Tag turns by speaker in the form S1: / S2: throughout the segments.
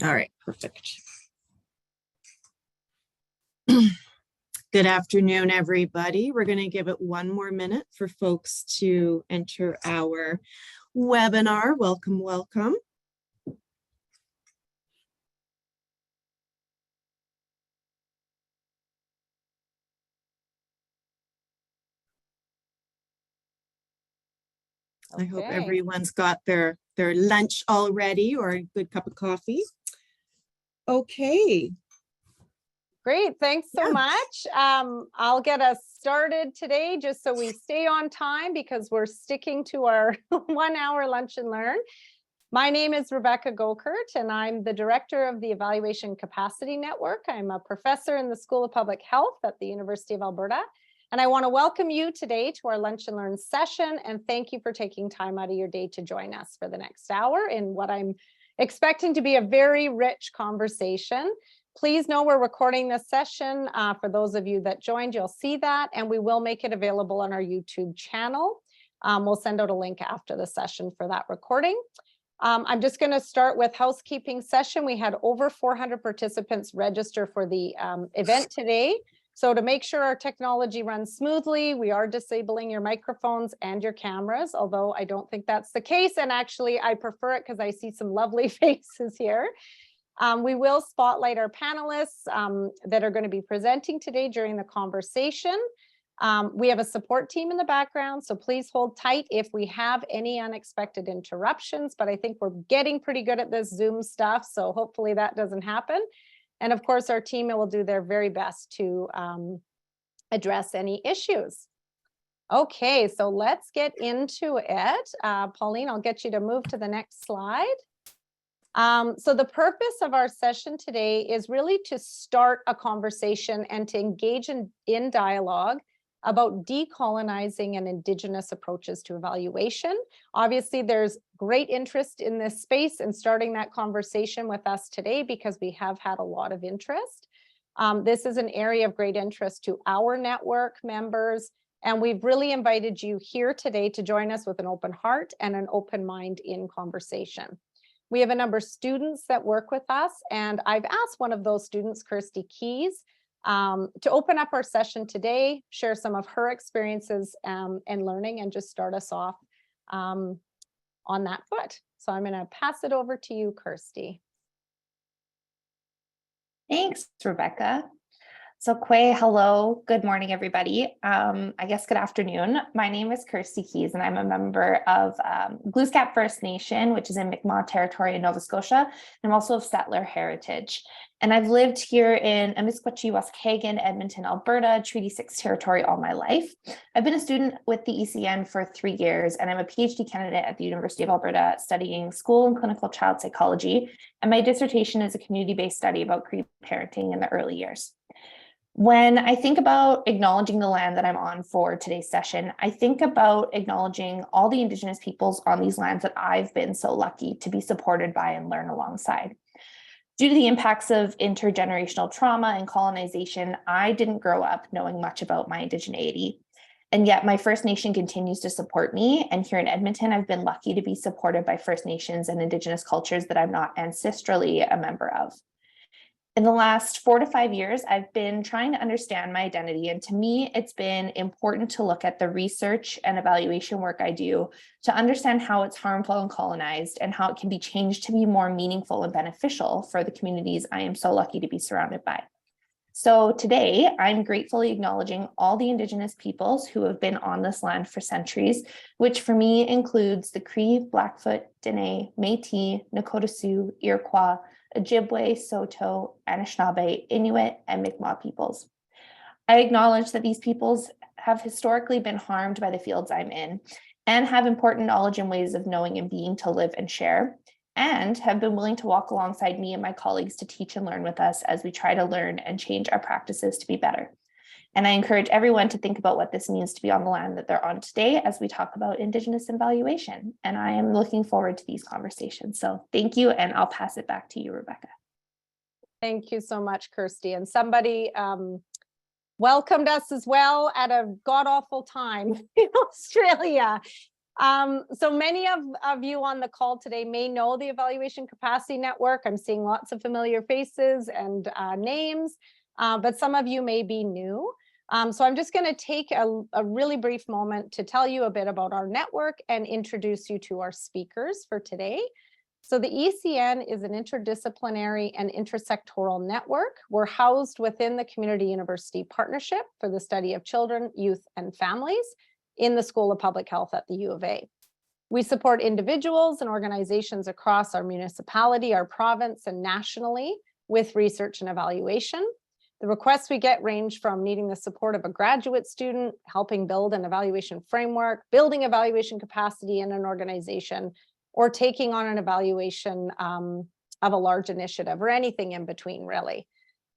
S1: All right, perfect. Good afternoon, everybody. We're going to give it one more minute for folks to enter our webinar. Welcome, welcome. Okay. I hope everyone's got their lunch already or a good cup of coffee. Okay.
S2: Great, thanks so much. I'll get us started today just so we stay on time because we're sticking to our 1 hour lunch and learn. My name is Rebecca Gokert and I'm the director of the Evaluation Capacity Network. I'm a professor in the School of Public Health at the University of Alberta. And I want to welcome you today to our Lunch and Learn session. And thank you for taking time out of your day to join us for the next hour in what I'm expecting to be a very rich conversation. Please know we're recording this session. For those of you that joined, you'll see that, and we will make it available on our YouTube channel. We'll send out a link after the session for that recording. I'm just going to start with housekeeping session. We had over 400 participants register for the event today. So to make sure our technology runs smoothly, we are disabling your microphones and your cameras, although I don't think that's the case. And actually, I prefer it because I see some lovely faces here. We will spotlight our panelists that are going to be presenting today during the conversation. We have a support team in the background, so please hold tight if we have any unexpected interruptions, but I think we're getting pretty good at this Zoom stuff, so hopefully that doesn't happen. And of course, our team will do their very best to address any issues. Okay, so let's get into it. Pauline, I'll get you to move to the next slide. So the purpose of our session today is really to start a conversation and to engage in dialogue about decolonizing and Indigenous approaches to evaluation. Obviously, there's great interest in this space and starting that conversation with us today because we have had a lot of interest. This is an area of great interest to our network members, and we've really invited you here today to join us with an open heart and an open mind in conversation. We have a number of students that work with us, and I've asked one of those students, Kirsty Keys, to open up our session today, share some of her experiences and learning, and just start us off on that foot. So I'm going to pass it over to you, Kirsty.
S3: Thanks, Rebecca. So hello, good morning, everybody. I guess good afternoon. My name is Kirsty Keys, and I'm a member of Glooscap First Nation, which is in Mi'kmaq territory in Nova Scotia. I'm also of settler heritage. And I've lived here in Amiskwachi, Waskagan, Edmonton, Alberta, Treaty 6 territory all my life. I've been a student with the ECN for 3 years, and I'm a PhD candidate at the University of Alberta studying school and clinical child psychology. And my dissertation is a community-based study about Cree parenting in the early years. When I think about acknowledging the land that I'm on for today's session, I think about acknowledging all the Indigenous peoples on these lands that I've been so lucky to be supported by and learn alongside. Due to the impacts of intergenerational trauma and colonization, I didn't grow up knowing much about my indigeneity. And yet my First Nation continues to support me. And here in Edmonton, I've been lucky to be supported by First Nations and Indigenous cultures that I'm not ancestrally a member of. In the last 4 to 5 years, I've been trying to understand my identity. And to me, it's been important to look at the research and evaluation work I do to understand how it's harmful and colonized and how it can be changed to be more meaningful and beneficial for the communities I am so lucky to be surrounded by. So today, I'm gratefully acknowledging all the Indigenous peoples who have been on this land for centuries, which for me includes the Cree, Blackfoot, Dene, Métis, Nakota Sioux, Iroquois, Ojibwe, Saulteaux, Anishinaabe, Inuit, and Mi'kmaq peoples. I acknowledge that these peoples have historically been harmed by the fields I'm in and have important knowledge and ways of knowing and being to live and share, and have been willing to walk alongside me and my colleagues to teach and learn with us as we try to learn and change our practices to be better. And I encourage everyone to think about what this means to be on the land that they're on today as we talk about Indigenous evaluation. And I am looking forward to these conversations. So thank you, and I'll pass it back to you, Rebecca.
S2: Thank you so much, Kirsty. And somebody welcomed us as well at a god-awful time in Australia. So many of you on the call today may know the Evaluation Capacity Network. I'm seeing lots of familiar faces and names, but some of you may be new. So I'm just going to take a really brief moment to tell you a bit about our network and introduce you to our speakers for today. So the ECN is an interdisciplinary and intersectoral network. We're housed within the Community University Partnership for the Study of Children, Youth, and Families in the School of Public Health at the U of A. We support individuals and organizations across our municipality, our province, and nationally with research and evaluation. The requests we get range from needing the support of a graduate student, helping build an evaluation framework, building evaluation capacity in an organization, or taking on an evaluation of a large initiative, or anything in between, really.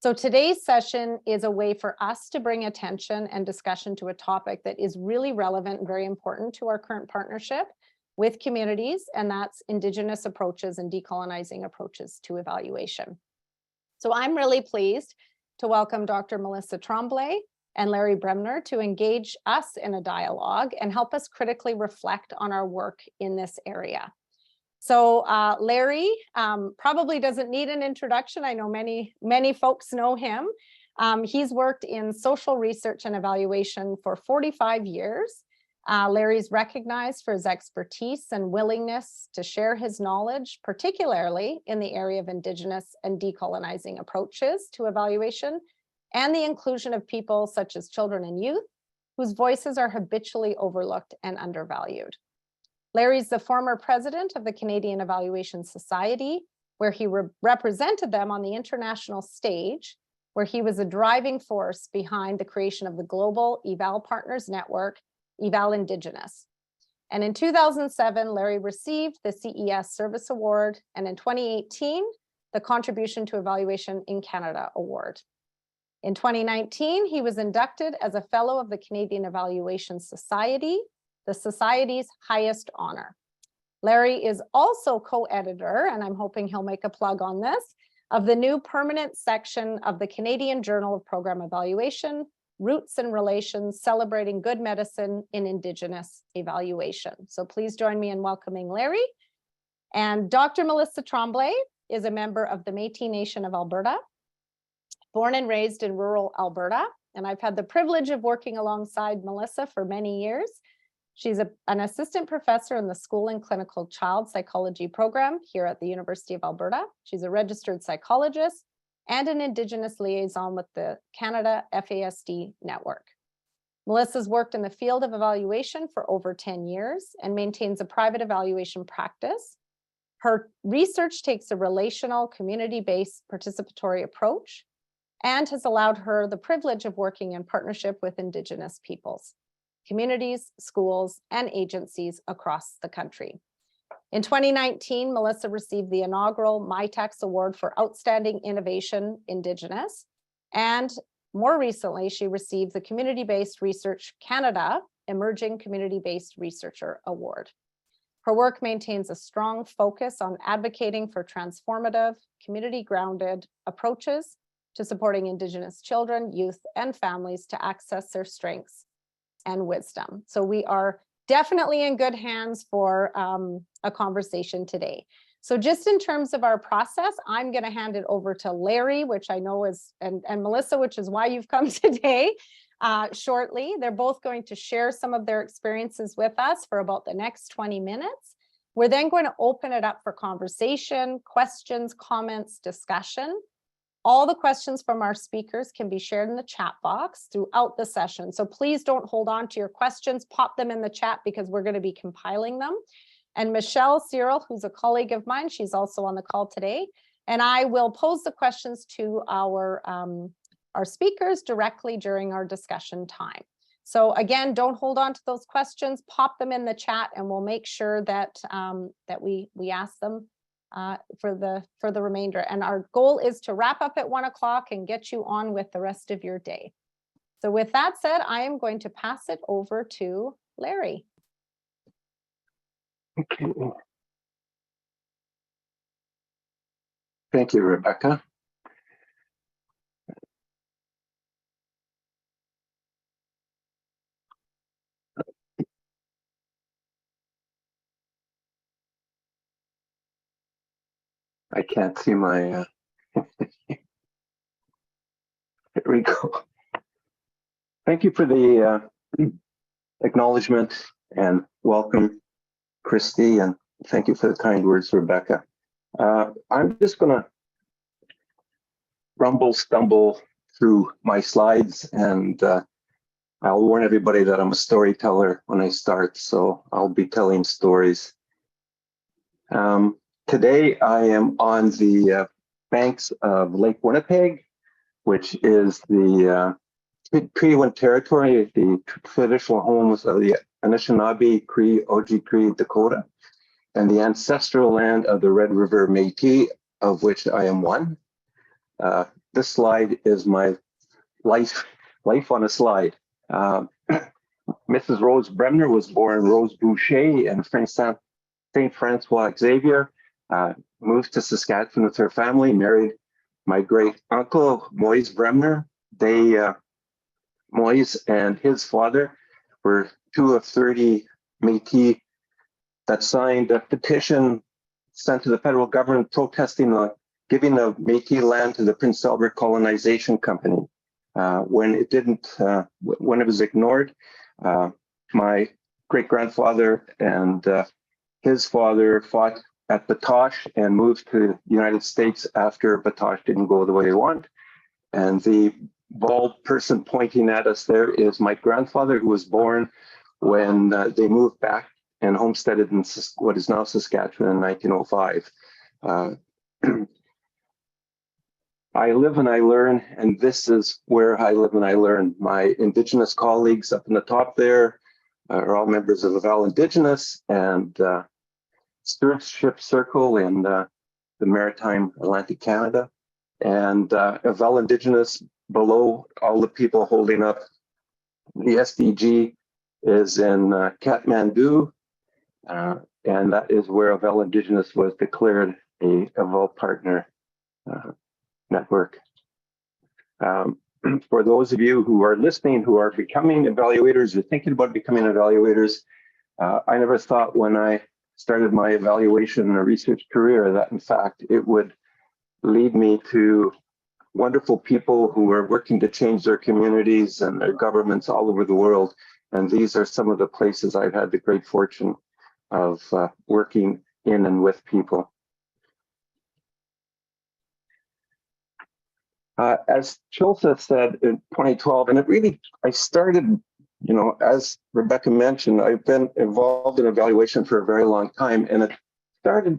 S2: So today's session is a way for us to bring attention and discussion to a topic that is really relevant and very important to our current partnership with communities, and that's Indigenous approaches and decolonizing approaches to evaluation. So I'm really pleased to welcome Dr. Melissa Tremblay and Larry Bremner to engage us in a dialogue and help us critically reflect on our work in this area. So Larry probably doesn't need an introduction. I know many folks know him. He's worked in social research and evaluation for 45 years. Larry's recognized for his expertise and willingness to share his knowledge, particularly in the area of Indigenous and decolonizing approaches to evaluation and the inclusion of people such as children and youth, whose voices are habitually overlooked and undervalued. Larry's the former president of the Canadian Evaluation Society, where he represented them on the international stage, where he was a driving force behind the creation of the Global Eval Partners Network, Eval Indigenous. And in 2007, Larry received the CES Service Award, and in 2018, the Contribution to Evaluation in Canada Award. In 2019, he was inducted as a Fellow of the Canadian Evaluation Society, the Society's highest honor. Larry is also co-editor, and I'm hoping he'll make a plug on this, of the new permanent section of the Canadian Journal of Program Evaluation, Roots and Relations, Celebrating Good Medicine in Indigenous Evaluation. So please join me in welcoming Larry. And Dr. Melissa Tremblay is a member of the Métis Nation of Alberta, born and raised in rural Alberta. And I've had the privilege of working alongside Melissa for many years. She's an assistant professor in the School and Clinical Child Psychology program here at the University of Alberta. She's a registered psychologist and an Indigenous liaison with the Canada FASD network. Melissa's worked in the field of evaluation for over 10 years and maintains a private evaluation practice. Her research takes a relational, community-based participatory approach and has allowed her the privilege of working in partnership with Indigenous peoples, communities, schools, and agencies across the country. In 2019, Melissa received the inaugural MyTax Award for Outstanding Innovation Indigenous, and more recently, she received the Community-Based Research Canada Emerging Community-Based Researcher Award. Her work maintains a strong focus on advocating for transformative, community-grounded approaches to supporting Indigenous children, youth, and families to access their strengths and wisdom. So we are definitely in good hands for a conversation today. So just in terms of our process, I'm going to hand it over to Larry, which I know is, and Melissa, which is why you've come today, shortly. They're both going to share some of their experiences with us for about the next 20 minutes. We're then going to open it up for conversation, questions, comments, discussion. All the questions from our speakers can be shared in the chat box throughout the session. So please don't hold on to your questions, pop them in the chat because we're going to be compiling them. And Michelle Cyril, who's a colleague of mine, she's also on the call today. And I will pose the questions to our speakers directly during our discussion time. So again, don't hold on to those questions, pop them in the chat, and we'll make sure that, that we ask them for the remainder. And our goal is to wrap up at 1 o'clock and get you on with the rest of your day. So with that said, I am going to pass it over to Larry.
S4: Okay. Thank you, Rebecca. I can't see my, here we go. Thank you for the acknowledgement and welcome, Christy, and thank you for the kind words, Rebecca. I'm just gonna stumble through my slides, and I'll warn everybody that I'm a storyteller when I start, so I'll be telling stories. Today I am on the banks of Lake Winnipeg, which is the Cree territory, the traditional homes of the Anishinaabe, Cree, Oji-Cree, Dakota, and the ancestral land of the Red River Métis, of which I am one. This slide is my life on a slide. Mrs. Rose Bremner was born Rose Boucher in St. Francois Xavier, moved to Saskatchewan with her family, married my great uncle, Moise Bremner. Moise and his father were two of 30 Métis that signed a petition sent to the federal government protesting giving the Métis land to the Prince Albert Colonization Company. When it was ignored, my great-grandfather and his father fought at Batoche and moved to the United States after Batoche didn't go the way they wanted. And the bald person pointing at us there is my grandfather, who was born when they moved back and homesteaded in what is now Saskatchewan in 1905. I live and I learn, and this is where I live and I learn. My Indigenous colleagues up in the top there are all members of Eval Indigenous and Stewardship Circle in the Maritime Atlantic Canada. And Eval Indigenous, below all the people holding up the SDG, is in Kathmandu, and that is where Eval Indigenous was declared a Eval partner network. For those of you who are listening, who are becoming evaluators or thinking about becoming evaluators, I never thought when I started my evaluation and research career that in fact it would lead me to wonderful people who are working to change their communities and their governments all over the world. And these are some of the places I've had the great fortune of working in and with people. As Chilsa said in 2012, and I started, as Rebecca mentioned, I've been involved in evaluation for a very long time, and it started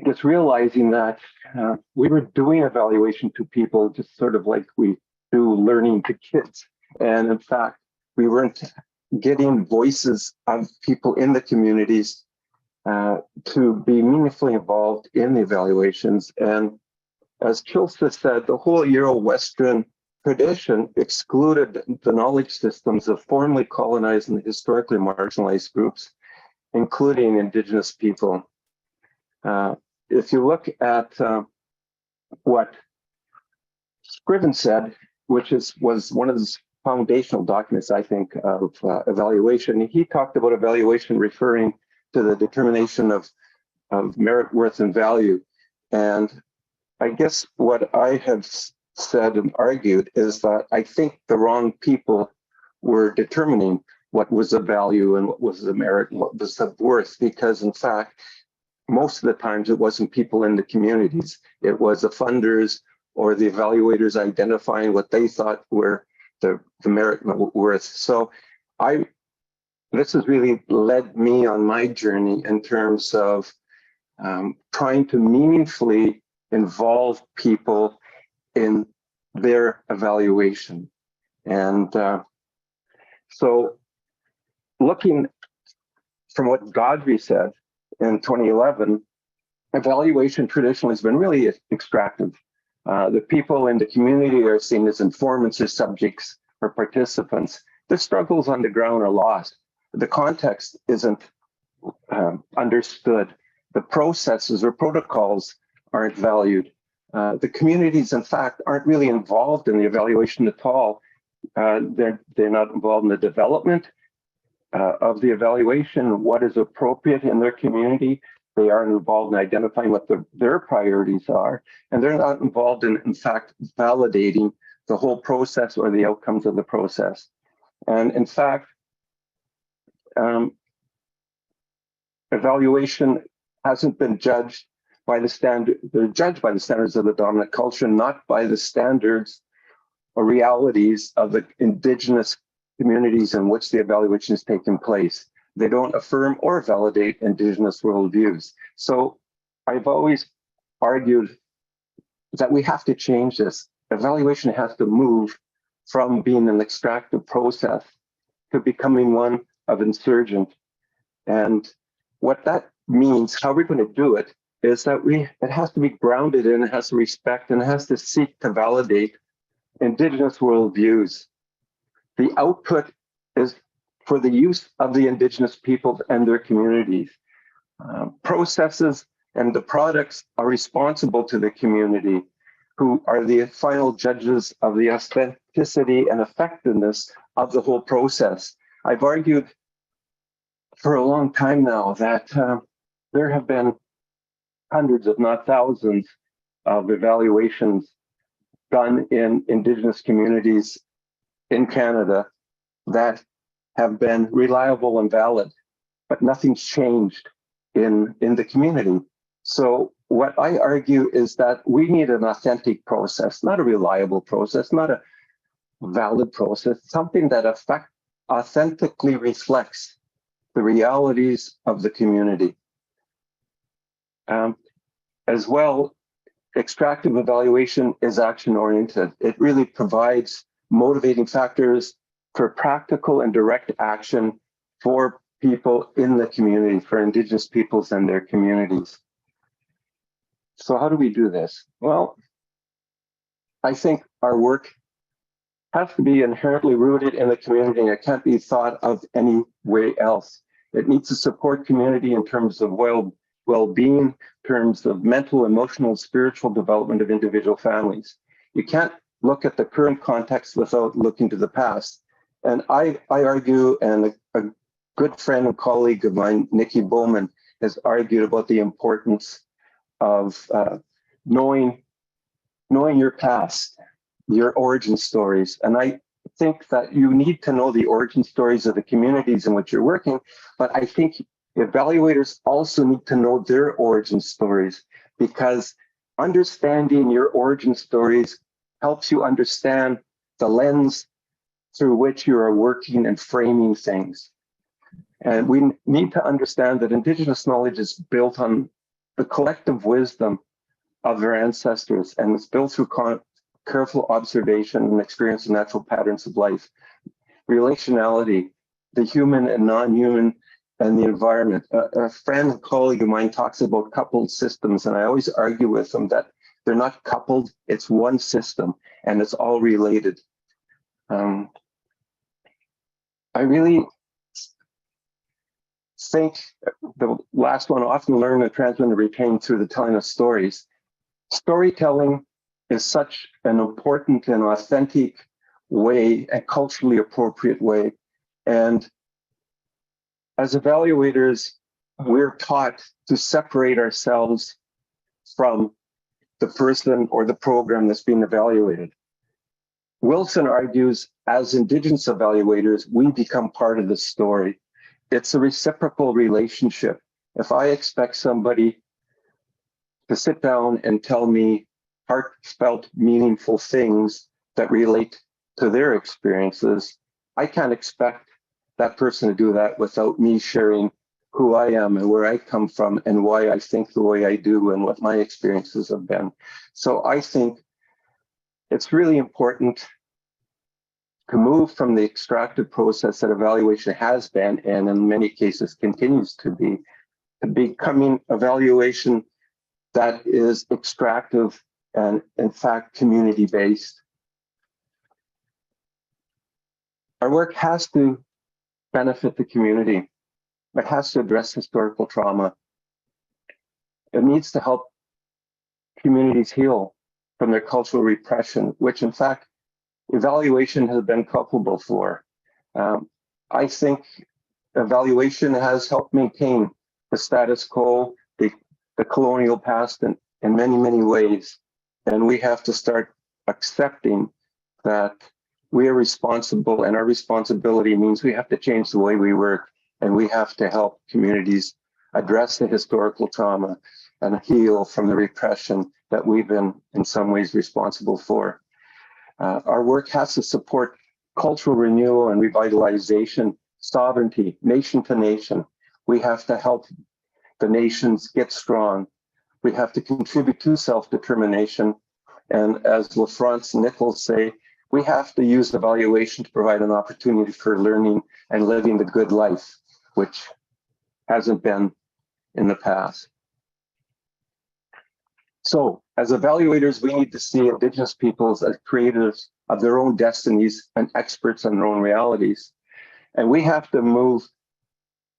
S4: just realizing that we were doing evaluation to people just sort of like we do learning to kids. And in fact, we weren't getting voices of people in the communities to be meaningfully involved in the evaluations. And as Chilsa said, the whole Euro-Western tradition excluded the knowledge systems of formerly colonized and historically marginalized groups, including Indigenous people. If you look at what Scriven said, which was one of his foundational documents, I think, of evaluation, he talked about evaluation referring to the determination of merit, worth, and value. And I guess what I have said and argued is that I think the wrong people were determining what was the value and what was the merit and what was the worth, because in fact, most of the times it wasn't people in the communities. It was the funders or the evaluators identifying what they thought were the merit and worth. So this has really led me on my journey in terms of trying to meaningfully involve people in their evaluation. And so looking from what Godfrey said in 2011, evaluation traditionally has been really extractive. The people in the community are seen as informants or subjects or participants. The struggles on the ground are lost. The context isn't understood. The processes or protocols aren't valued. The communities, in fact, aren't really involved in the evaluation at all. They're not involved in the development of the evaluation, what is appropriate in their community. they aren't involved in identifying what their priorities are, and they're not involved in fact, validating the whole process or the outcomes of the process. And in fact, evaluation hasn't been judged by the standard, they're judged by the standards of the dominant culture, not by the standards or realities of the Indigenous communities in which the evaluation is taking place. They don't affirm or validate Indigenous worldviews. So I've always argued that we have to change this. Evaluation has to move from being an extractive process to becoming one of insurgent. And what that means, how we're going to do it, is that it has to be grounded in, it has to respect, and it has to seek to validate Indigenous worldviews. The output is for the use of the Indigenous peoples and their communities. Processes and the products are responsible to the community, who are the final judges of the authenticity and effectiveness of the whole process. I've argued for a long time now that there have been hundreds, if not thousands, of evaluations done in Indigenous communities in Canada that have been reliable and valid, but nothing's changed in the community. So what I argue is that we need an authentic process, not a reliable process, not a valid process, something that authentically reflects the realities of the community. As well, extractive evaluation is action-oriented. It really provides motivating factors for practical and direct action for people in the community, for Indigenous peoples and their communities. So how do we do this? Well, I think our work has to be inherently rooted in the community, and it can't be thought of any way else. It needs to support community in terms of well-being, in terms of mental, emotional, spiritual development of individual families. You can't look at the current context without looking to the past. And I argue, and a good friend and colleague of mine, Nikki Bowman, has argued about the importance of knowing your past, your origin stories. And I think that you need to know the origin stories of the communities in which you're working, but I think evaluators also need to know their origin stories, because understanding your origin stories helps you understand the lens through which you are working and framing things. And we need to understand that Indigenous knowledge is built on the collective wisdom of their ancestors, and it's built through careful observation and experience of natural patterns of life, relationality, the human and non-human, and the environment. A friend and colleague of mine talks about coupled systems, and I always argue with them that they're not coupled, it's one system, and it's all related. I really think the last one, often learn and transmit and retain through the telling of stories. Storytelling is such an important and authentic way, a culturally appropriate way. And as evaluators, we're taught to separate ourselves from the person or the program that's being evaluated. Wilson argues, as Indigenous evaluators, we become part of the story. It's a reciprocal relationship. If I expect somebody to sit down and tell me heartfelt, meaningful things that relate to their experiences, I can't expect that person to do that without me sharing who I am and where I come from and why I think the way I do and what my experiences have been. So I think it's really important to move from the extractive process that evaluation has been, and in many cases continues to be, to becoming evaluation that is extractive and in fact community-based. Our work has to benefit the community. It has to address historical trauma. It needs to help communities heal from their cultural repression, which in fact evaluation has been culpable for. I think evaluation has helped maintain the status quo, the the colonial past in many, many ways. And we have to start accepting that we are responsible, and our responsibility means we have to change the way we work, and we have to help communities address the historical trauma and heal from the repression that we've been in some ways responsible for. Our work has to support cultural renewal and revitalization, sovereignty, nation to nation. We have to help the nations get strong. We have to contribute to self-determination. And as LaFrance and Nichols say, we have to use evaluation to provide an opportunity for learning and living the good life, which hasn't been in the past. So as evaluators, we need to see Indigenous peoples as creators of their own destinies and experts on their own realities. And we have to move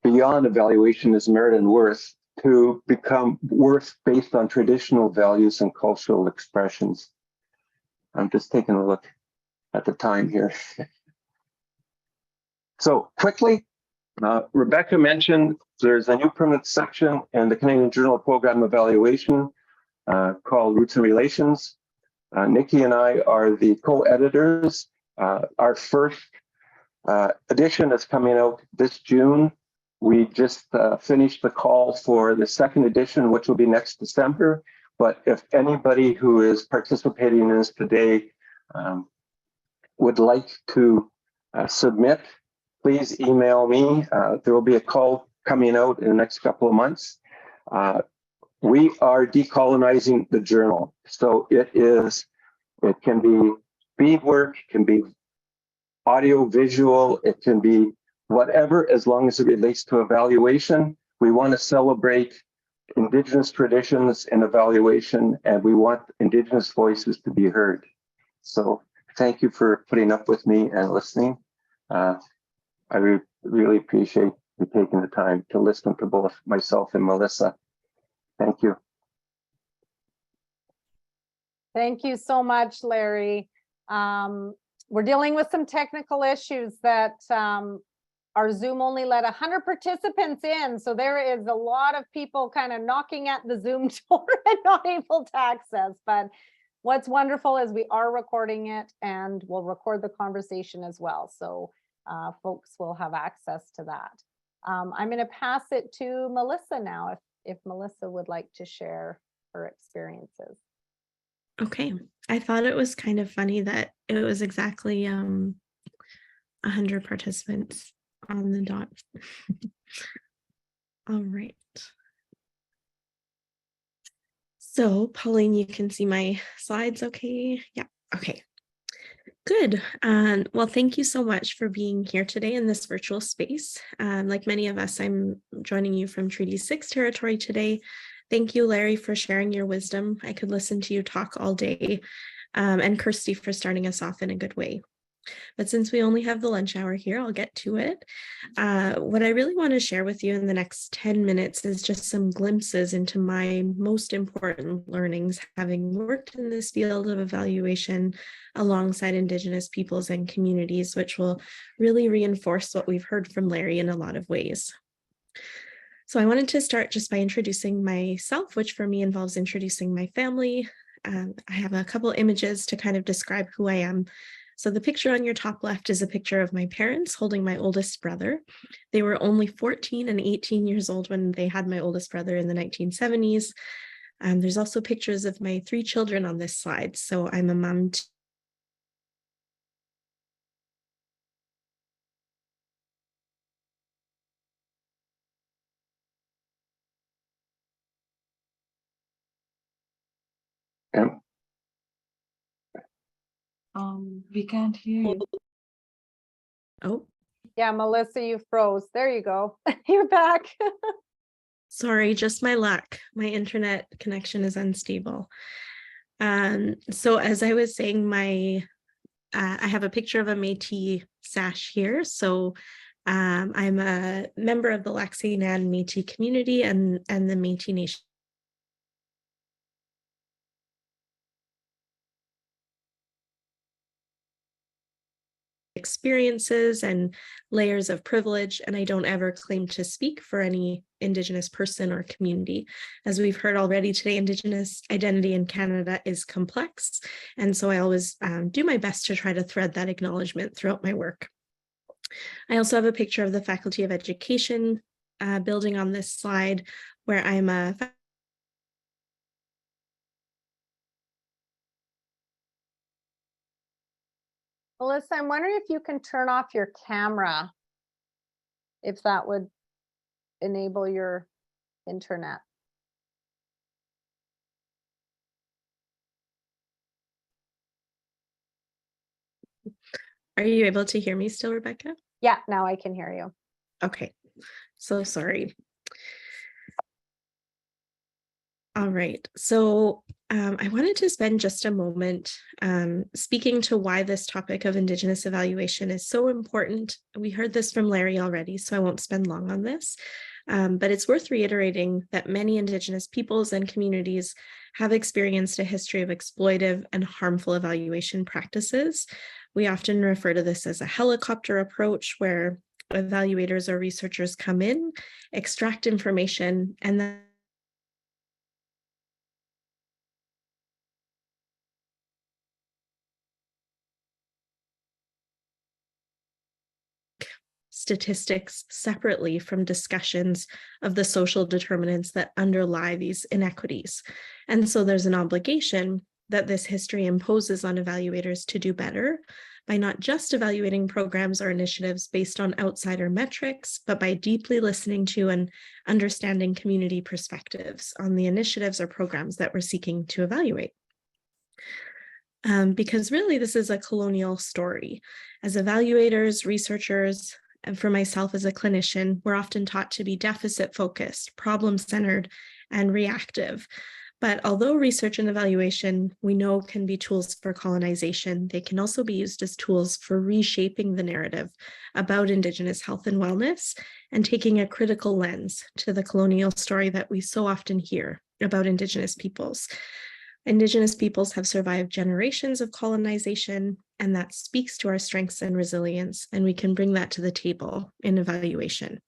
S4: beyond evaluation as merit and worth to become worth based on traditional values and cultural expressions. I'm just taking a look at the time here. So quickly, Rebecca mentioned there's a new permanent section in the Canadian Journal Program Evaluation called Roots and Relations. Nikki and I are the co-editors. Our first edition is coming out this June. We just finished the call for the second edition, which will be next December. But if anybody who is participating in this today would like to submit, please email me. There will be a call coming out in the next couple of months. We are decolonizing the journal. So it can be beadwork, it can be audio, visual, it can be whatever, as long as it relates to evaluation. We want to celebrate Indigenous traditions and evaluation, and we want Indigenous voices to be heard. So thank you for putting up with me and listening. I really appreciate you taking the time to listen to both myself and Melissa. Thank you.
S2: Thank you so much, Larry. We're dealing with some technical issues that our Zoom only let 100 participants in. So there is a lot of people kind of knocking at the Zoom door and not able to access. But what's wonderful is we are recording it, and we'll record the conversation as well. So folks will have access to that. I'm going to pass it to Melissa now, if Melissa would like to share her experiences.
S5: Okay, I thought it was kind of funny that it was exactly 100 participants on the dot. All right. So Pauline, you can see my slides okay? Yeah, okay. Good. Well, thank you so much for being here today in this virtual space. Like many of us, I'm joining you from Treaty 6 territory today. Thank you, Larry, for sharing your wisdom. I could listen to you talk all day, and Kirsty for starting us off in a good way. But since we only have the lunch hour here, I'll get to it. What I really want to share with you in the next 10 minutes is just some glimpses into my most important learnings, having worked in this field of evaluation alongside Indigenous peoples and communities, which will really reinforce what we've heard from Larry in a lot of ways. So I wanted to start just by introducing myself, which for me involves introducing my family. I have a couple images to kind of describe who I am. So the picture on your top left is a picture of my parents holding my oldest brother. They were only 14 and 18 years old when they had my oldest brother in the 1970s. There's also pictures of my 3 children on this slide. So I'm a mom
S6: We can't hear you.
S5: Oh,
S2: Yeah, Melissa, you froze. There you go. You're back.
S5: sorry, just my luck. My internet connection is unstable. So as I was saying, I have a picture of a Métis sash here. So I'm a member of the Lac-Saint-Anne Métis community and the Métis Nation. experiences and layers of privilege, and I don't ever claim to speak for any Indigenous person or community. As we've heard already today, Indigenous identity in Canada is complex, and so I always do my best to try to thread that acknowledgement throughout my work. I also have a picture of the Faculty of Education building on this slide, where I'm a
S2: Melissa, I'm wondering if you can turn off your camera, if that would enable your internet.
S5: Are you able to hear me still, Rebecca?
S2: Yeah, now I can hear you.
S5: Okay, so sorry. All right, so I wanted to spend just a moment speaking to why this topic of Indigenous evaluation is so important. We heard this from Larry already, so I won't spend long on this, but it's worth reiterating that many Indigenous peoples and communities have experienced a history of exploitive and harmful evaluation practices. We often refer to this as a helicopter approach, where evaluators or researchers come in, extract information, and then statistics separately from discussions of the social determinants that underlie these inequities. And so there's an obligation that this history imposes on evaluators to do better by not just evaluating programs or initiatives based on outsider metrics, but by deeply listening to and understanding community perspectives on the initiatives or programs that we're seeking to evaluate. Because really, this is a colonial story. As evaluators, researchers, and for myself as a clinician, we're often taught to be deficit-focused, problem-centered, and reactive. But although research and evaluation, we know, can be tools for colonization, they can also be used as tools for reshaping the narrative about Indigenous health and wellness and taking a critical lens to the colonial story that we so often hear about Indigenous peoples. Indigenous peoples have survived generations of colonization, and that speaks to our strengths and resilience, and we can bring that to the table in evaluation.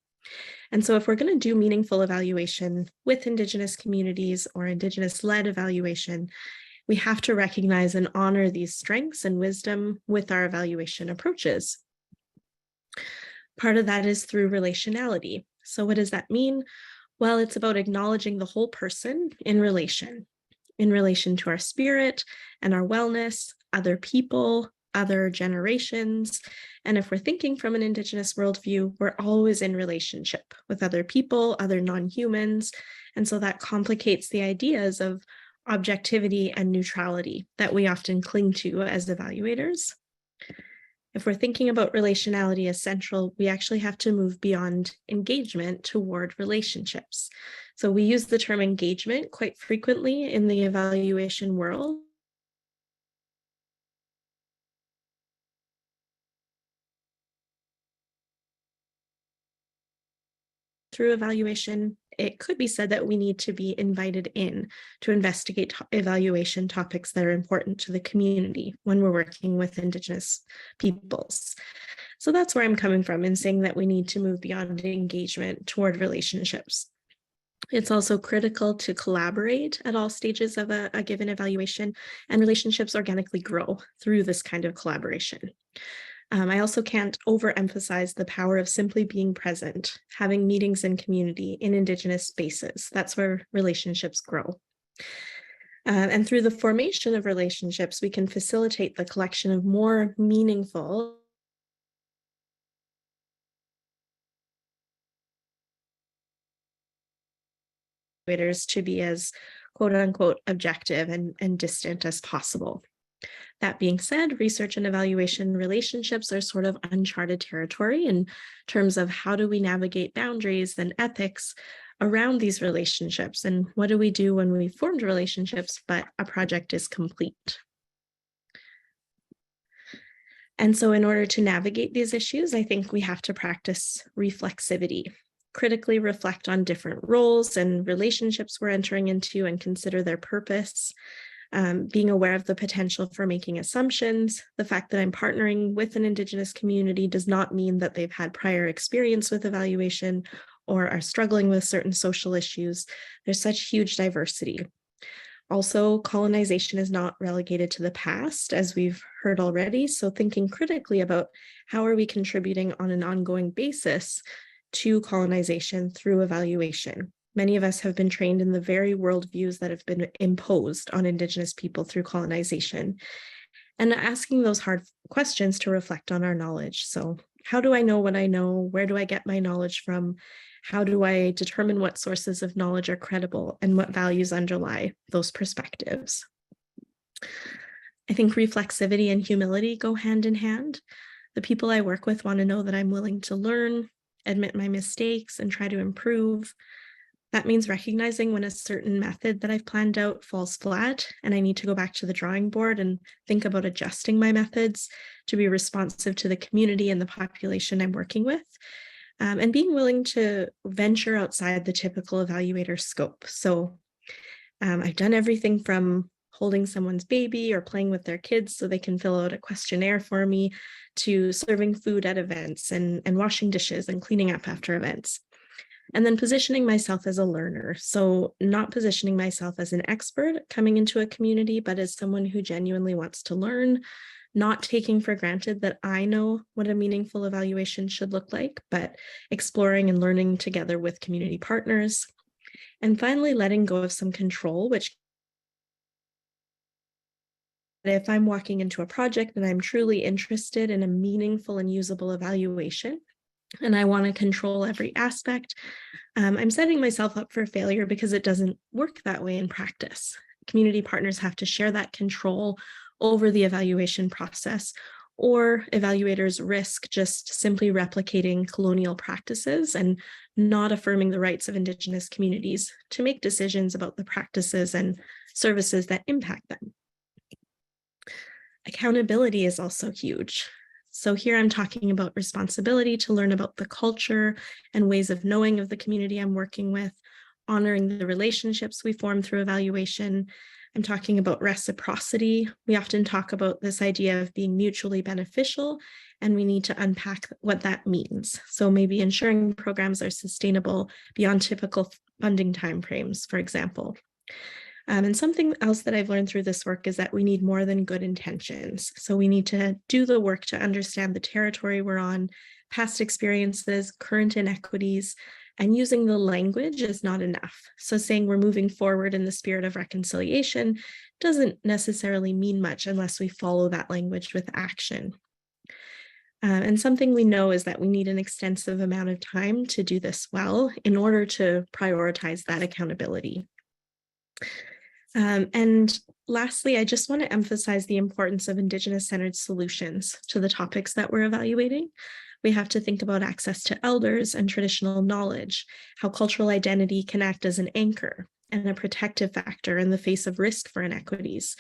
S5: And so if we're going to do meaningful evaluation with Indigenous communities or Indigenous-led evaluation, we have to recognize and honor these strengths and wisdom with our evaluation approaches. Part of that is through relationality. So what does that mean? Well, it's about acknowledging the whole person in relation to our spirit and our wellness, other people, other generations. And if we're thinking from an Indigenous worldview, we're always in relationship with other people, other non-humans. And so that complicates the ideas of objectivity and neutrality that we often cling to as evaluators. If we're thinking about relationality as central, we actually have to move beyond engagement toward relationships. So we use the term engagement quite frequently in the evaluation world. Through evaluation, it could be said that we need to be invited in to investigate evaluation topics that are important to the community when we're working with Indigenous peoples. So that's where I'm coming from in saying that we need to move beyond engagement toward relationships. It's also critical to collaborate at all stages of a given evaluation, and relationships organically grow through this kind of collaboration. I also can't overemphasize the power of simply being present, having meetings in community in Indigenous spaces. That's where relationships grow. And through the formation of relationships, we can facilitate the collection of more meaningful to be as quote unquote objective and distant as possible. That being said, research and evaluation relationships are sort of uncharted territory in terms of how do we navigate boundaries and ethics around these relationships, and what do we do when we've formed relationships but a project is complete. And so in order to navigate these issues, I think we have to practice reflexivity, critically reflect on different roles and relationships we're entering into and consider their purpose. being aware of the potential for making assumptions. The fact that I'm partnering with an Indigenous community does not mean that they've had prior experience with evaluation or are struggling with certain social issues. There's such huge diversity. Also, colonization is not relegated to the past, as we've heard already. So thinking critically about how are we contributing on an ongoing basis to colonization through evaluation. Many of us have been trained in the very worldviews that have been imposed on Indigenous people through colonization, and asking those hard questions to reflect on our knowledge. So how do I know what I know? Where do I get my knowledge from? How do I determine what sources of knowledge are credible and what values underlie those perspectives? I think reflexivity and humility go hand in hand. The people I work with want to know that I'm willing to learn, admit my mistakes, and try to improve. That means recognizing when a certain method that I've planned out falls flat and I need to go back to the drawing board and think about adjusting my methods to be responsive to the community and the population I'm working with. And being willing to venture outside the typical evaluator scope. So I've done everything from holding someone's baby or playing with their kids so they can fill out a questionnaire for me, to serving food at events and washing dishes and cleaning up after events. And then positioning myself as a learner. So not positioning myself as an expert coming into a community, but as someone who genuinely wants to learn, not taking for granted that I know what a meaningful evaluation should look like, but exploring and learning together with community partners. And finally, letting go of some control, which if I'm walking into a project and I'm truly interested in a meaningful and usable evaluation, and I want to control every aspect, I'm setting myself up for failure because it doesn't work that way in practice. Community partners have to share that control over the evaluation process, or evaluators risk just simply replicating colonial practices and not affirming the rights of Indigenous communities to make decisions about the practices and services that impact them. Accountability is also huge. So here I'm talking about responsibility to learn about the culture and ways of knowing of the community I'm working with, honoring the relationships we form through evaluation. I'm talking about reciprocity. We often talk about this idea of being mutually beneficial, and we need to unpack what that means. So maybe ensuring programs are sustainable beyond typical funding timeframes, for example. And something else that I've learned through this work is that we need more than good intentions. So we need to do the work to understand the territory we're on, past experiences, current inequities, and using the language is not enough. So saying we're moving forward in the spirit of reconciliation doesn't necessarily mean much unless we follow that language with action. And something we know is that we need an extensive amount of time to do this well in order to prioritize that accountability. And lastly, I just want to emphasize the importance of Indigenous-centered solutions to the topics that we're evaluating. We have to think about access to elders and traditional knowledge, how cultural identity can act as an anchor and a protective factor in the face of risk for inequities,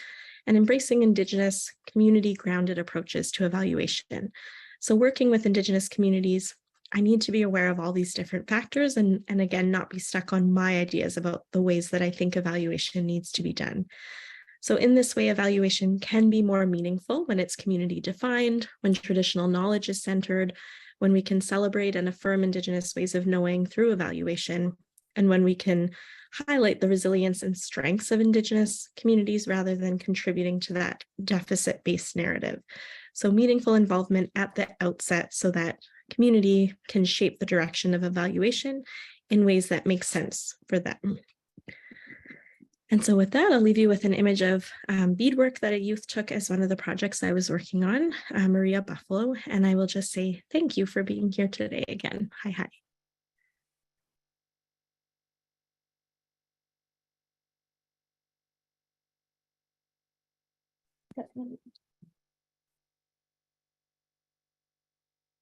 S5: and embracing Indigenous community-grounded approaches to evaluation. So working with Indigenous communities, I need to be aware of all these different factors and again, not be stuck on my ideas about the ways that I think evaluation needs to be done. So in this way, evaluation can be more meaningful when it's community defined, when traditional knowledge is centered, when we can celebrate and affirm Indigenous ways of knowing through evaluation, and when we can highlight the resilience and strengths of Indigenous communities rather than contributing to that deficit-based narrative. So meaningful involvement at the outset so that community can shape the direction of evaluation in ways that make sense for them. And so with that, I'll leave you with an image of beadwork that a youth took as one of the projects I was working on, Maria Buffalo, and I will just say thank you for being here today again. Hi, hi.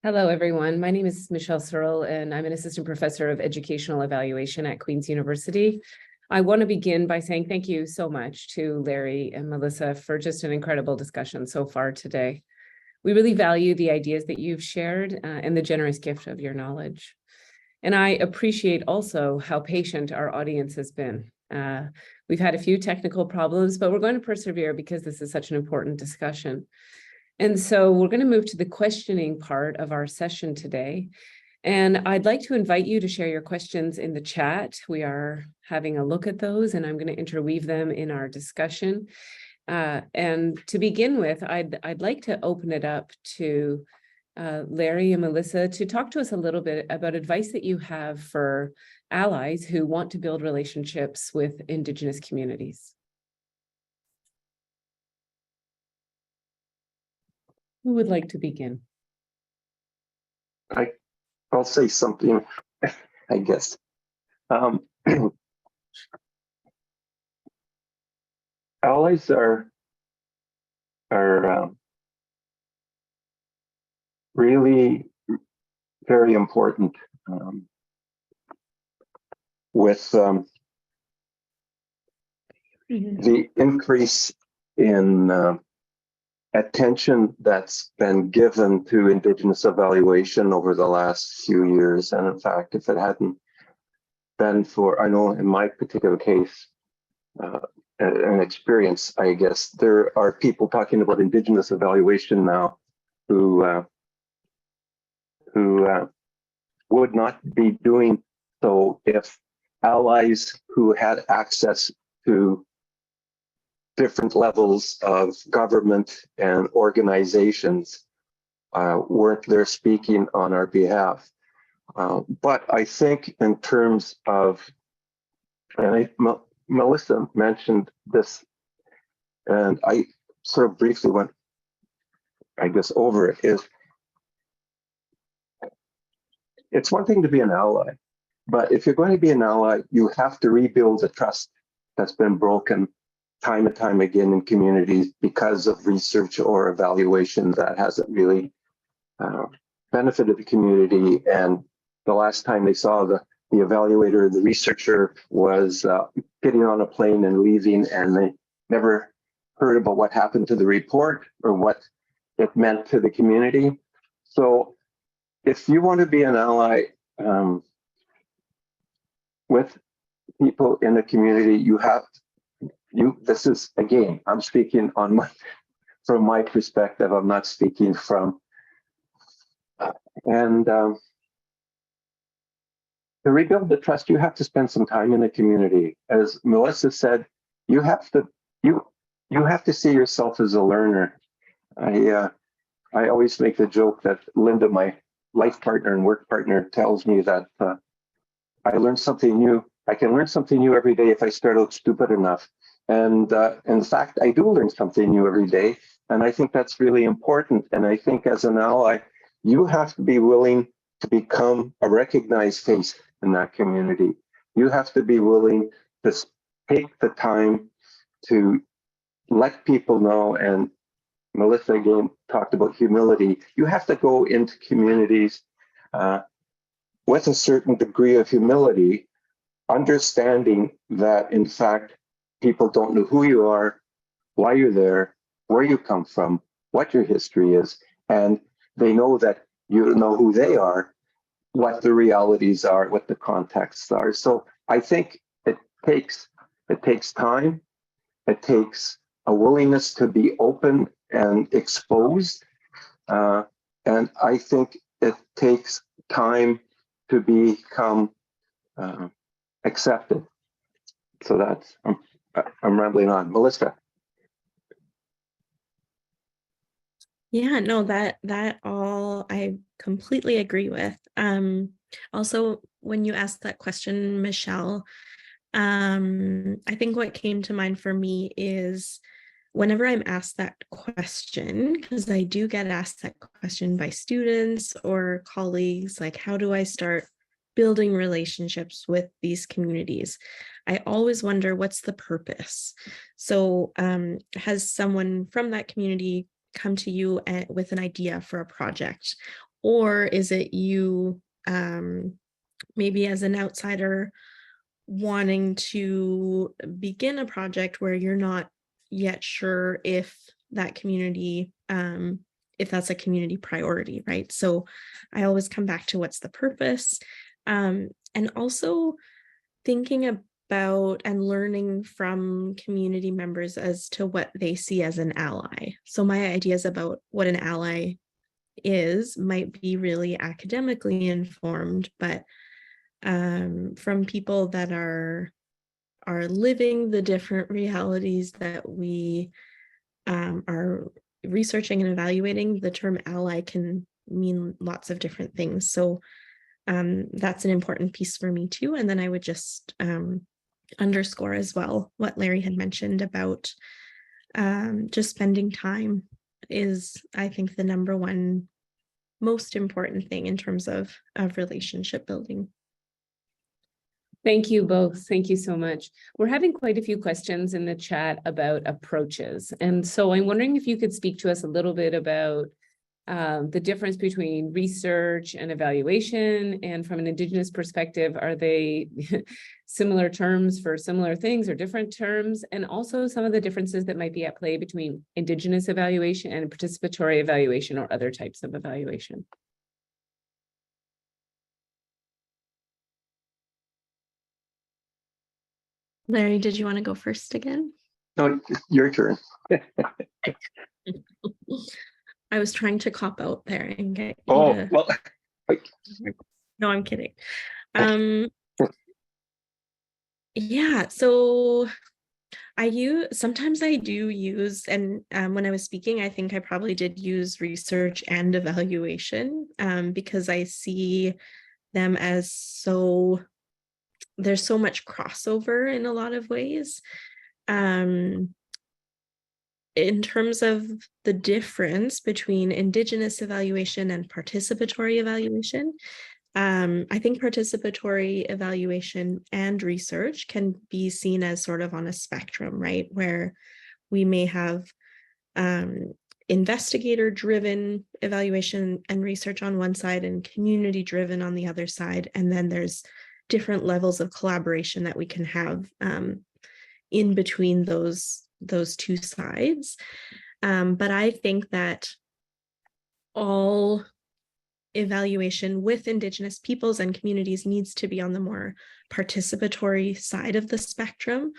S6: Hello, everyone. My name is Michelle Searle, and I'm an assistant professor of educational evaluation at Queen's University. I want to begin by saying thank you so much to Larry and Melissa for just an incredible discussion so far today. We really value the ideas that you've shared and the generous gift of your knowledge. And I appreciate also how patient our audience has been. We've had a few technical problems, but we're going to persevere because this is such an important discussion. And so we're going to move to the questioning part of our session today. And I'd like to invite you to share your questions in the chat. We are having a look at those, and I'm going to interweave them in our discussion. And to begin with, I'd like to open it up to Larry and Melissa to talk to us a little bit about advice that you have for allies who want to build relationships with Indigenous communities. Who would like to begin?
S4: I'll say something, I guess. Allies are really very important with the increase in attention that's been given to Indigenous evaluation over the last few years. And in fact, if it hadn't been for, I know in my particular case, an experience, I guess, there are people talking about Indigenous evaluation now who would not be doing so if allies who had access to different levels of government and organizations weren't there speaking on our behalf. But I think in terms of, and Melissa mentioned this, and I sort of briefly went, I guess, over it, is it's one thing to be an ally, but if you're going to be an ally, you have to rebuild the trust that's been broken time and time again in communities because of research or evaluation that hasn't really benefited the community. And the last time they saw the evaluator, the researcher was getting on a plane and leaving, and they never heard about what happened to the report or what it meant to the community. So if you want to be an ally with people in the community, this is, again, I'm speaking from my perspective. I'm not speaking from, to rebuild the trust, you have to spend some time in the community. As Melissa said, you have to see yourself as a learner. I always make the joke that Linda, my life partner and work partner, tells me that I learn something new. I can learn something new every day if I start out stupid enough. And in fact, I do learn something new every day. And I think that's really important. And I think as an ally, you have to be willing to become a recognized face in that community. You have to be willing to take the time to let people know. And Melissa again talked about humility. You have to go into communities with a certain degree of humility, understanding that in fact, people don't know who you are, why you're there, where you come from, what your history is, and they know that you know who they are, what the realities are, what the contexts are. So I think it takes time, it takes a willingness to be open and exposed, and I think it takes time to become accepted. So that's, I'm rambling on. Melissa.
S5: Yeah, no, that all I completely agree with. Also, when you asked that question, Michelle, I think what came to mind for me is whenever I'm asked that question, because I do get asked that question by students or colleagues, like, how do I start building relationships with these communities? I always wonder, what's the purpose? So has someone from that community come to you with an idea for a project? Or is it you, maybe as an outsider, wanting to begin a project where you're not yet sure if that community, if that's a community priority, right? So I always come back to what's the purpose, and also thinking about and learning from community members as to what they see as an ally. So my ideas about what an ally is might be really academically informed, but from people that are living the different realities that we are researching and evaluating, the term ally can mean lots of different things. So that's an important piece for me too. And then I would just underscore as well what Larry had mentioned about just spending time is, I think, the number one most important thing in terms of relationship building.
S6: Thank you both. Thank you so much. We're having quite a few questions in the chat about approaches. And so I'm wondering if you could speak to us a little bit about the difference between research and evaluation, and from an Indigenous perspective, are they similar terms for similar things or different terms? And also some of the differences that might be at play between Indigenous evaluation and participatory evaluation or other types of evaluation.
S5: Larry, did you want to go first again?
S4: No, your turn.
S5: I was trying to cop out there and get you
S4: Oh,
S5: to...
S4: well,
S5: No, I'm kidding. Yeah, so sometimes I do use, and when I was speaking, I think I probably did use research and evaluation because I see them as there's so much crossover in a lot of ways. In terms of the difference between Indigenous evaluation and participatory evaluation, I think participatory evaluation and research can be seen as sort of on a spectrum, right? Where we may have investigator-driven evaluation and research on one side and community-driven on the other side. And then there's different levels of collaboration that we can have in between those two sides. But I think that all evaluation with Indigenous peoples and communities needs to be on the more participatory side of the spectrum.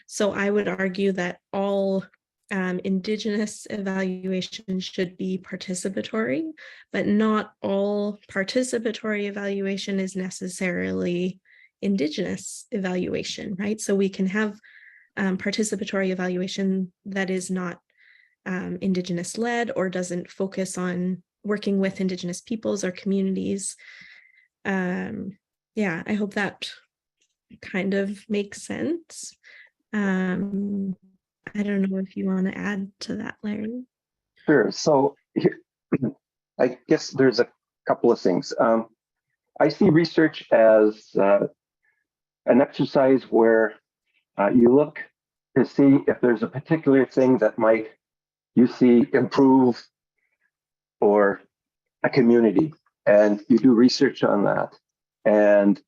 S5: So I would argue that all Indigenous evaluation should be participatory, but not all participatory evaluation is necessarily Indigenous evaluation, right? So we can have participatory evaluation that is not Indigenous led or doesn't focus on working with Indigenous peoples or communities. Yeah, I hope that kind of makes sense. I don't know if you want to add to that, Larry.
S4: Sure. So I guess there's a couple of things. I see research as an exercise where you look to see if there's a particular thing that might you see improve or a community, and you do research on that, and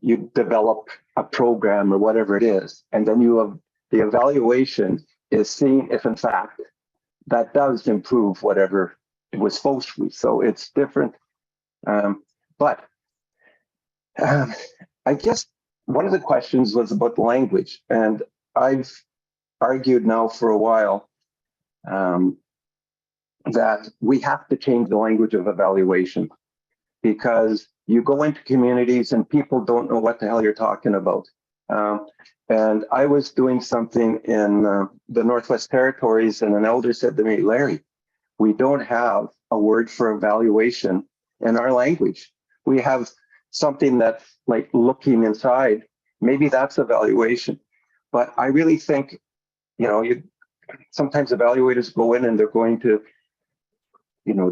S4: you develop a program or whatever it is, and then you have the evaluation is seeing if in fact that does improve whatever it was supposed to be. So it's different, but I guess one of the questions was about the language, and I've argued now for a while that we have to change the language of evaluation, because you go into communities and people don't know what the hell you're talking about. And I was doing something in the Northwest Territories, and an elder said to me, Larry, we don't have a word for evaluation in our language. We have something that's like looking inside. Maybe that's evaluation. But I really think, sometimes evaluators go in and they're going to,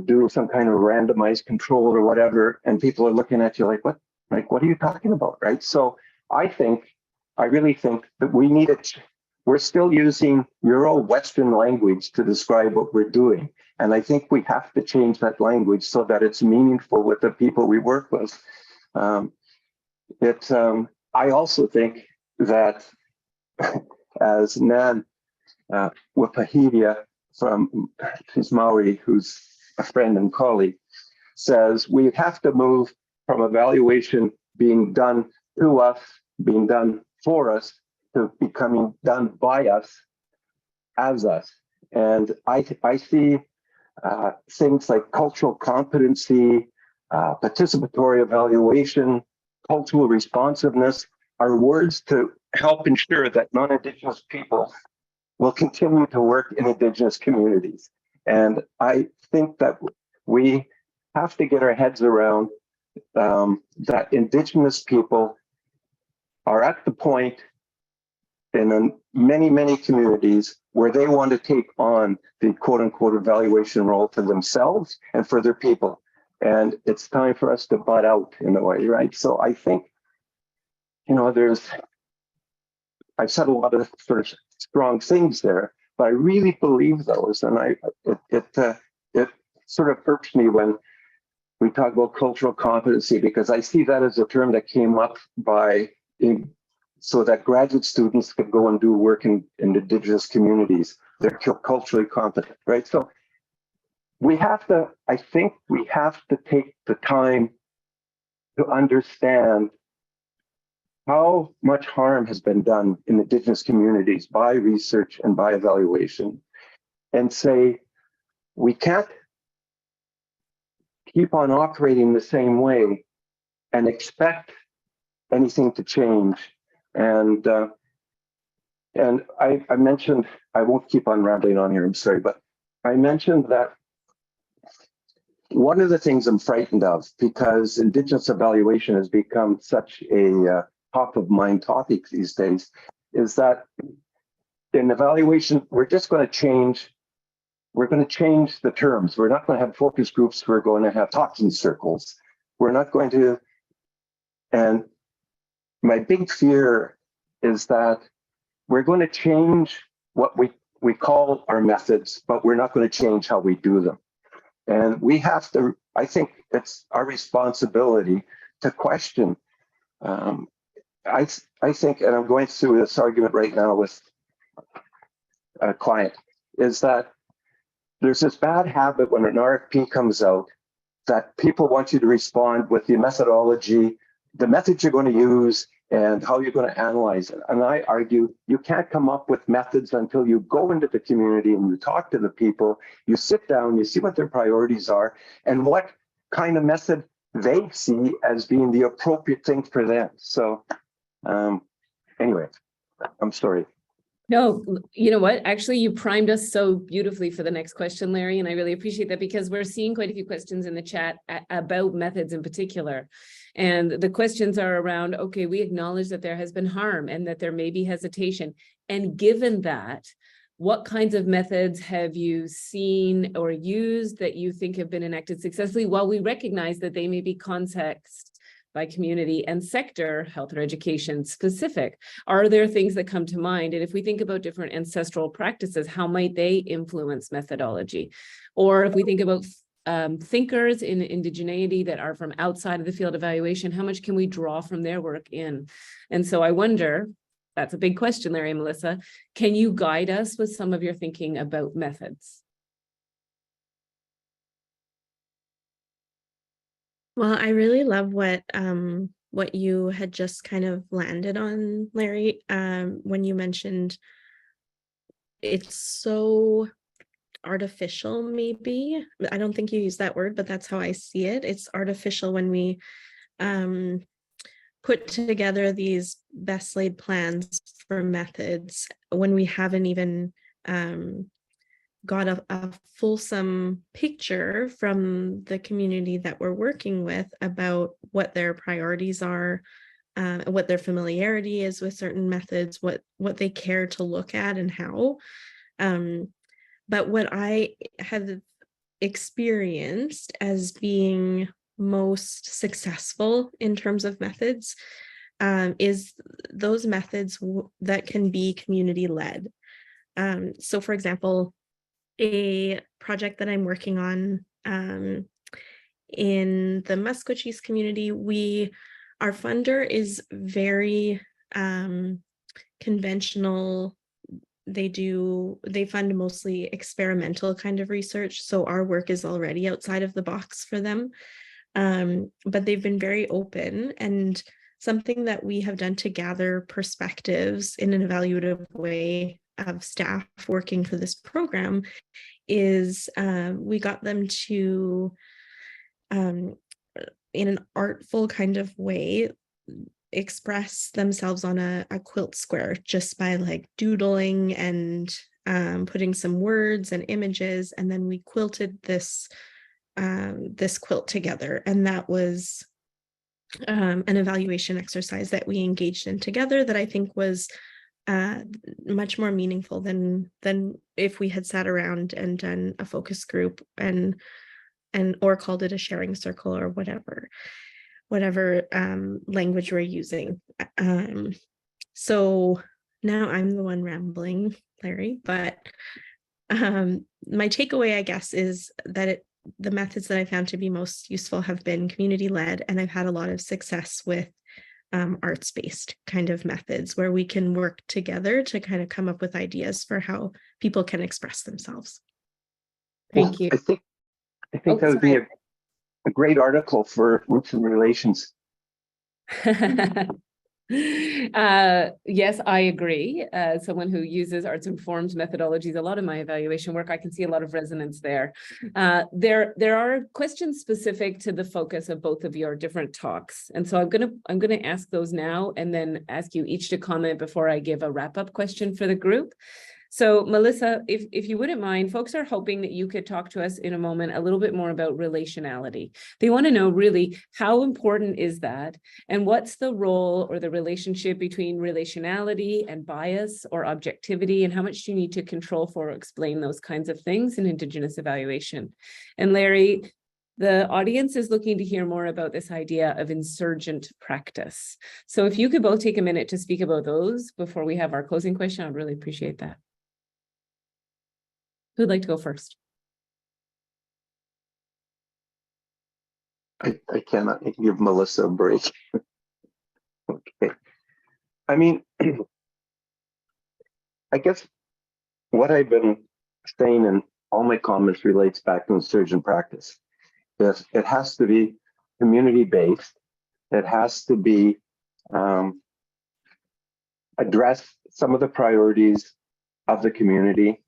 S4: do some kind of randomized control or whatever, and people are looking at you like, what? Like, what are you talking about, right? So I really think that we need it. We're still using Euro-Western language to describe what we're doing. And I think we have to change that language so that it's meaningful with the people we work with. I also think that as Nan Wapahidia from his Maori, who's a friend and colleague, says, we have to move from evaluation being done to us, being done for us to becoming done by us as us. And I see things like cultural competency, participatory evaluation, cultural responsiveness are words to help ensure that non-Indigenous people will continue to work in Indigenous communities. And I think that we have to get our heads around that Indigenous people are at the point in many, many communities where they want to take on the quote unquote evaluation role for themselves and for their people. And it's time for us to butt out in a way, right? So I think, I've said a lot of sort of strong things there, but I really believe those. And it sort of irks me when we talk about cultural competency, because I see that as a term that came up so that graduate students could go and do work in Indigenous communities. They're culturally competent, right? So I think we have to take the time to understand how much harm has been done in Indigenous communities by research and by evaluation, and say, we can't keep on operating the same way and expect anything to change. And I mentioned, I won't keep on rambling on here, I'm sorry, but I mentioned that one of the things I'm frightened of, because Indigenous evaluation has become such a top of mind topic these days, is that in evaluation, we're going to change the terms. We're not going to have focus groups. We're going to have talking circles. We're not going to, and my big fear is that we're going to change what we call our methods, but we're not going to change how we do them. And we have to, I think it's our responsibility to question. I think, and I'm going through this argument right now with a client, is that there's this bad habit when an RFP comes out that people want you to respond with the methodology, the methods you're going to use, and how you're going to analyze it. And I argue you can't come up with methods until you go into the community and you talk to the people, you sit down, you see what their priorities are, and what kind of method they see as being the appropriate thing for them. So anyway, I'm sorry.
S6: No, you know what? Actually, you primed us so beautifully for the next question, Larry, and I really appreciate that, because we're seeing quite a few questions in the chat about methods in particular. And the questions are around, okay, we acknowledge that there has been harm and that there may be hesitation. And given that, what kinds of methods have you seen or used that you think have been enacted successfully, while we recognize that they may be context by community and sector, health or education specific? Are there things that come to mind? And if we think about different ancestral practices, how might they influence methodology? Or if we think about thinkers in indigeneity that are from outside of the field evaluation, how much can we draw from their work in? And so I wonder, that's a big question, Larry and Melissa, can you guide us with some of your thinking about methods?
S5: Well, I really love what you had just kind of landed on, Larry, when you mentioned it's so artificial, maybe. I don't think you used that word, but that's how I see it. It's artificial when we put together these best laid plans for methods when we haven't even got a fulsome picture from the community that we're working with about what their priorities are, what their familiarity is with certain methods, what they care to look at and how. But what I have experienced as being most successful in terms of methods is those methods that can be community led. So for example, a project that I'm working on in the Musqueam community, our funder is very conventional. They fund mostly experimental kind of research. So our work is already outside of the box for them. But they've been very open and something that we have done to gather perspectives in an evaluative way of staff working for this program is we got them to, in an artful kind of way, express themselves on a quilt square just by like doodling and putting some words and images, and then we quilted this quilt together, and that was an evaluation exercise that we engaged in together that I think was much more meaningful than if we had sat around and done a focus group and or called it a sharing circle or whatever language we're using. So now I'm the one rambling, Larry, but my takeaway, I guess, is that the methods that I found to be most useful have been community-led, and I've had a lot of success with arts-based kind of methods where we can work together to kind of come up with ideas for how people can express themselves.
S6: Thank you.
S4: I think that would be a great article for Roots and Relations.
S6: Yes, I agree. Someone who uses arts-informed methodologies, a lot of my evaluation work, I can see a lot of resonance there. There are questions specific to the focus of both of your different talks, and so I'm gonna ask those now, and then ask you each to comment before I give a wrap-up question for the group. So Melissa, if you wouldn't mind, folks are hoping that you could talk to us in a moment a little bit more about relationality. They want to know really how important is that, and what's the role or the relationship between relationality and bias or objectivity, and how much do you need to control for or explain those kinds of things in Indigenous evaluation? And Larry, the audience is looking to hear more about this idea of insurgent practice. So if you could both take a minute to speak about those before we have our closing question, I'd really appreciate that. Who'd like to go first?
S4: I cannot give Melissa a break. Okay. I mean, I guess what I've been saying in all my comments relates back to insurgent practice. It has to be community-based. It has to be address some of the priorities of the community.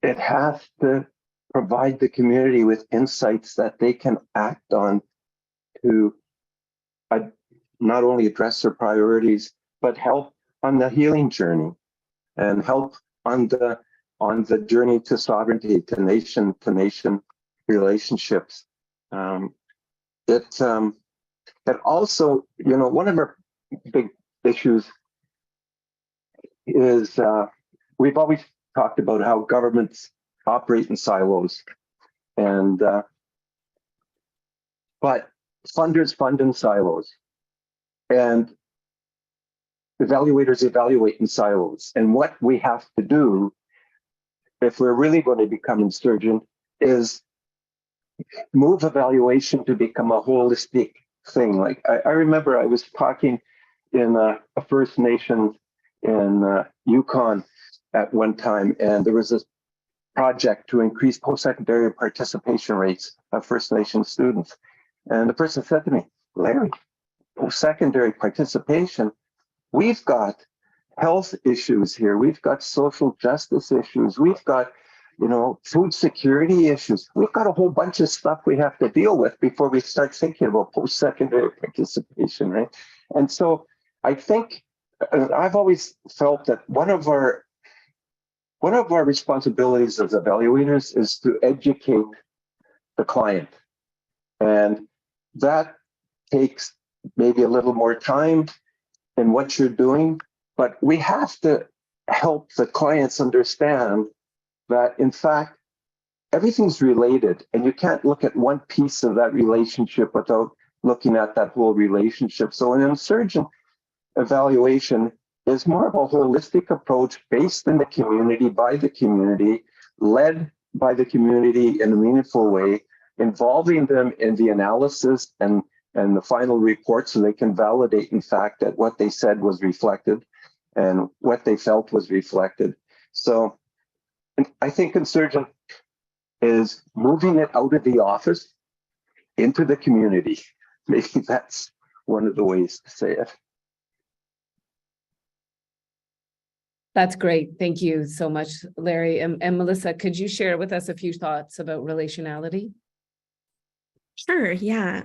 S4: It has to provide the community with insights that they can act on to not only address their priorities, but help on the healing journey and help on the journey to sovereignty, to nation relationships. It also, one of our big issues is we've always talked about how governments operate in silos, and but funders fund in silos, and evaluators evaluate in silos. And what we have to do, if we're really going to become insurgent, is move evaluation to become a holistic thing. Like I remember I was talking in a First Nation in Yukon at one time, and there was this project to increase post-secondary participation rates of First Nation students. And the person said to me, Larry, post-secondary participation, we've got health issues here. We've got social justice issues. We've got, food security issues. We've got a whole bunch of stuff we have to deal with before we start thinking about post-secondary participation, right? And so I think I've always felt that one of our responsibilities as evaluators is to educate the client. And that takes maybe a little more time in what you're doing, but we have to help the clients understand that, in fact, everything's related, and you can't look at one piece of that relationship without looking at that whole relationship. So an insurgent evaluation is more of a holistic approach based in the community, by the community, led by the community in a meaningful way, involving them in the analysis and the final report so they can validate, in fact, that what they said was reflected and what they felt was reflected. So I think insurgent is moving it out of the office into the community. maybe that's one of the ways to say it.
S6: That's great. Thank you so much, Larry. And Melissa, could you share with us a few thoughts about relationality?
S5: Sure, yeah.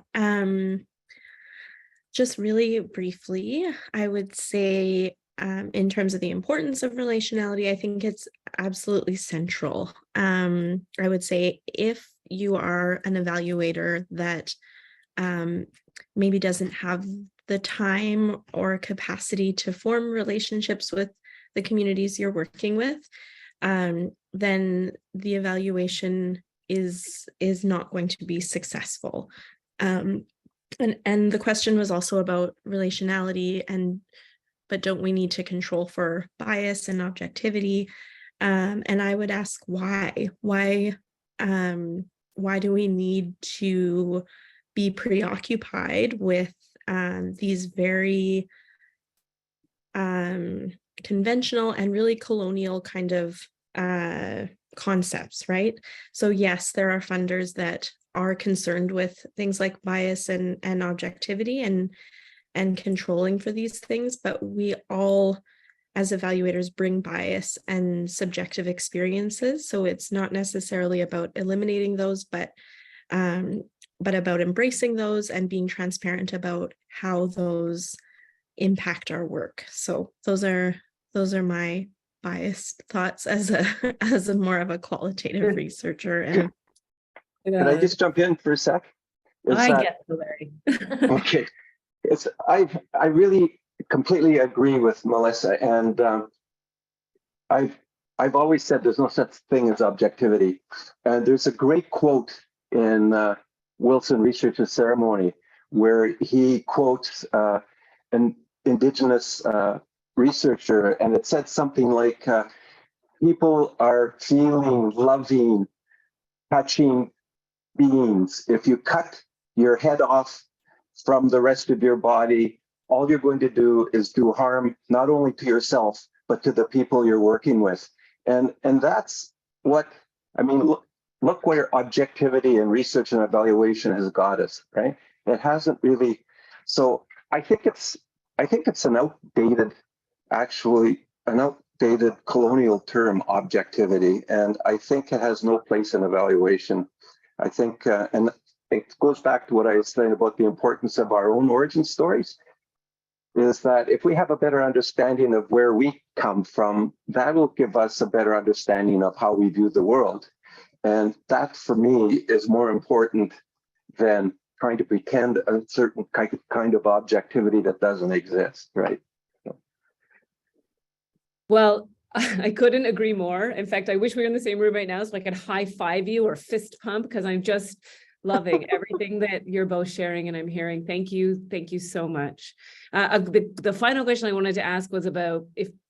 S5: Just really briefly, I would say in terms of the importance of relationality, I think it's absolutely central. I would say if you are an evaluator that maybe doesn't have the time or capacity to form relationships with the communities you're working with, then the evaluation is not going to be successful. And the question was also about relationality, but don't we need to control for bias and objectivity? And I would ask why? Why do we need to be preoccupied with these very conventional and really colonial kind of concepts, right? So yes, there are funders that are concerned with things like bias and objectivity and controlling for these things, but we all as evaluators bring bias and subjective experiences. So it's not necessarily about eliminating those, but about embracing those and being transparent about how those impact our work. So those are my biased thoughts as a more of a qualitative researcher. And
S4: Can I just jump in for a sec?
S6: Guess so, Larry.
S4: Okay. I really completely agree with Melissa, and I've always said there's no such thing as objectivity. And there's a great quote in Wilson Research's Ceremony where he quotes an Indigenous researcher, and it said something like, people are feeling, loving, touching beings. If you cut your head off from the rest of your body, all you're going to do is do harm not only to yourself, but to the people you're working with. And that's what, I mean, look where objectivity and research and evaluation has got us, right? It hasn't really, so I think it's an outdated colonial term, objectivity, and I think it has no place in evaluation. I think, and it goes back to what I was saying about the importance of our own origin stories, is that if we have a better understanding of where we come from, that will give us a better understanding of how we view the world. And that, for me, is more important than trying to pretend a certain kind of objectivity that doesn't exist, right?
S6: Well, I couldn't agree more. In fact, I wish we were in the same room right now so I could high five you or fist pump, because I'm just loving everything that you're both sharing and I'm hearing. Thank you. Thank you so much. The final question I wanted to ask was about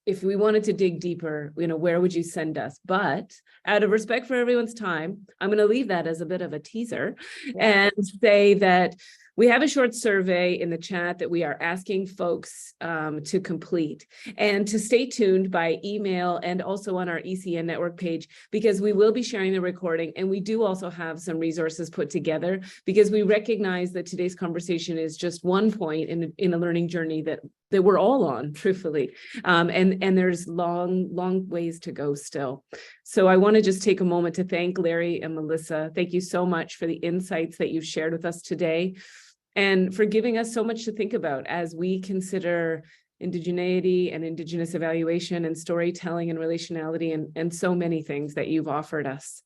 S6: if we wanted to dig deeper, where would you send us? But out of respect for everyone's time, I'm going to leave that as a bit of a teaser and say that we have a short survey in the chat that we are asking folks to complete, and to stay tuned by email and also on our ECN network page, because we will be sharing the recording, and we do also have some resources put together, because we recognize that today's conversation is just one point in a learning journey that we're all on, truthfully, and there's long ways to go still. So I want to just take a moment to thank Larry and Melissa. Thank you so much for the insights that you've shared with us today, and for giving us so much to think about as we consider indigeneity and Indigenous evaluation and storytelling and relationality and so many things that you've offered us.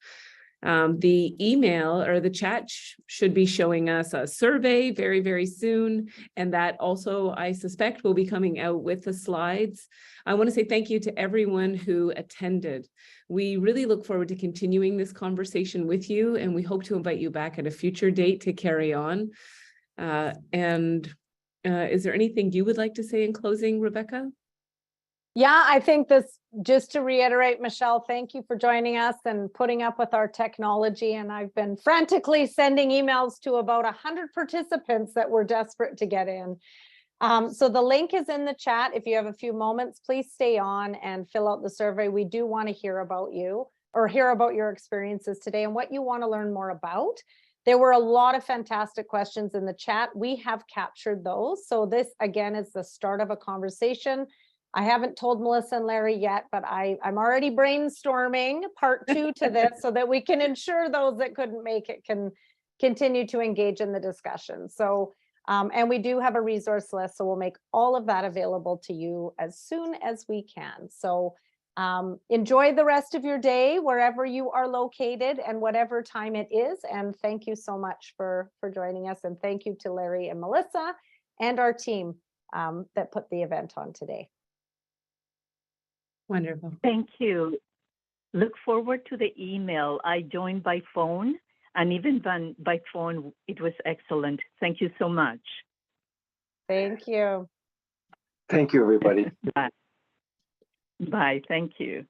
S6: The email or the chat should be showing us a survey very, very soon. And that also, I suspect, will be coming out with the slides. I want to say thank you to everyone who attended. We really look forward to continuing this conversation with you, and we hope to invite you back at a future date to carry on. Is there anything you would like to say in closing, Rebecca?
S2: Yeah, I think this, just to reiterate, Michelle, thank you for joining us and putting up with our technology. And I've been frantically sending emails to about 100 participants that were desperate to get in. So the link is in the chat. If you have a few moments, please stay on and fill out the survey. We do want to hear about you, or hear about your experiences today and what you want to learn more about. There were a lot of fantastic questions in the chat. We have captured those. So this, again, is the start of a conversation. I haven't told Melissa and Larry yet, but I'm already brainstorming part 2 to this so that we can ensure those that couldn't make it can continue to engage in the discussion. So, and we do have a resource list, so we'll make all of that available to you as soon as we can. So enjoy the rest of your day wherever you are located and whatever time it is. And thank you so much for joining us. And thank you to Larry and Melissa and our team that put the event on today.
S6: Wonderful.
S7: Thank you. Look forward to the email. I joined by phone, and even by phone, it was excellent. Thank you so much.
S2: Thank you.
S4: Thank you, everybody.
S7: Bye. Bye. Thank you.